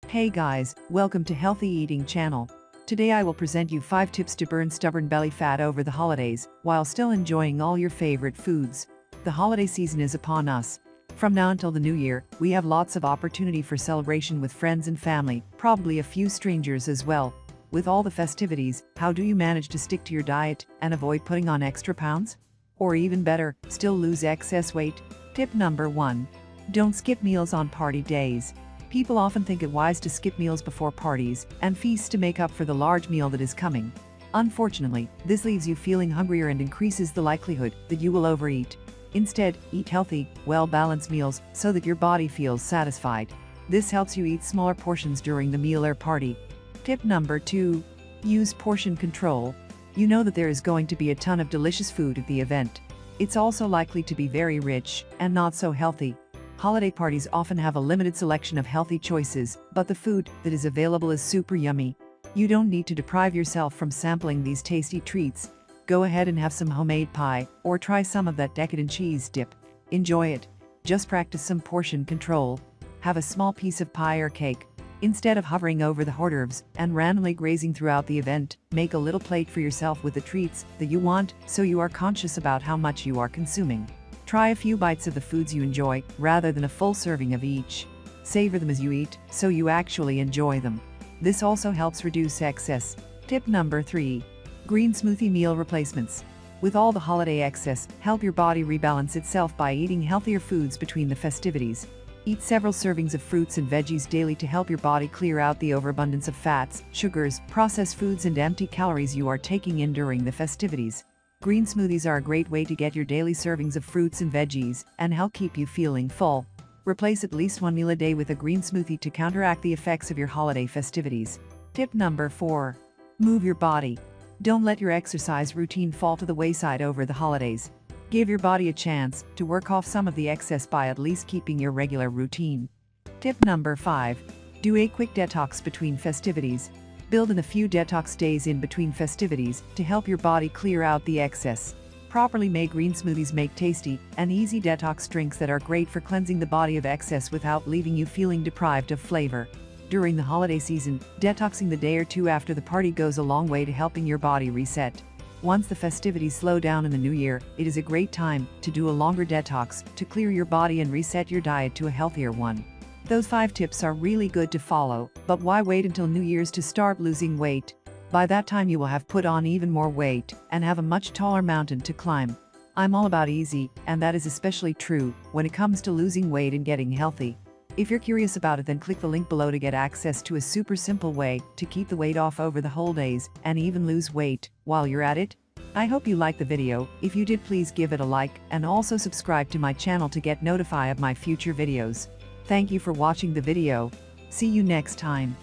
Hey guys, welcome to Healthy Eating channel. Today I will present you 5 tips to burn stubborn belly fat over the holidays, while still enjoying all your favorite foods. The holiday season is upon us. From now until the new year, we have lots of opportunity for celebration with friends and family, probably a few strangers as well. With all the festivities, how do you manage to stick to your diet and avoid putting on extra pounds? Or even better, still lose excess weight? Tip number 1. Don't skip meals on party days. People often think it wise to skip meals before parties and feasts to make up for the large meal that is coming. Unfortunately, this leaves you feeling hungrier and increases the likelihood that you will overeat. Instead, eat healthy, well-balanced meals so that your body feels satisfied. This helps you eat smaller portions during the meal or party. Tip number 2. Use portion control. You know that there is going to be a ton of delicious food at the event. It's also likely to be very rich and not so healthy. Holiday parties often have a limited selection of healthy choices, but the food that is available is super yummy. You don't need to deprive yourself from sampling these tasty treats. Go ahead and have some homemade pie, or try some of that decadent cheese dip. Enjoy it. Just practice some portion control. Have a small piece of pie or cake. Instead of hovering over the hors d'oeuvres and randomly grazing throughout the event, make a little plate for yourself with the treats that you want, so you are conscious about how much you are consuming. Try a few bites of the foods you enjoy, rather than a full serving of each. Savor them as you eat, so you actually enjoy them. This also helps reduce excess. Tip number 3. Green smoothie meal replacements. With all the holiday excess, help your body rebalance itself by eating healthier foods between the festivities. Eat several servings of fruits and veggies daily to help your body clear out the overabundance of fats, sugars, processed foods and empty calories you are taking in during the festivities. Green smoothies are a great way to get your daily servings of fruits and veggies and help keep you feeling full. Replace at least one meal a day with a green smoothie to counteract the effects of your holiday festivities. Tip number 4. Move your body. Don't let your exercise routine fall to the wayside over the holidays. Give your body a chance to work off some of the excess by at least keeping your regular routine. Tip number 5. Do a quick detox between festivities. Build in a few detox days in between festivities to help your body clear out the excess. Properly made green smoothies make tasty and easy detox drinks that are great for cleansing the body of excess without leaving you feeling deprived of flavor. During the holiday season, detoxing the day or two after the party goes a long way to helping your body reset. Once the festivities slow down in the new year, it is a great time to do a longer detox to clear your body and reset your diet to a healthier one. Those 5 tips are really good to follow, but why wait until New Year's to start losing weight? By that time you will have put on even more weight and have a much taller mountain to climb. I'm all about easy, and that is especially true when it comes to losing weight and getting healthy. If you're curious about it, then click the link below to get access to a super simple way to keep the weight off over the holidays and even lose weight while you're at it. I hope you liked the video. If you did, please give it a like and also subscribe to my channel to get notified of my future videos. Thank you for watching the video. See you next time.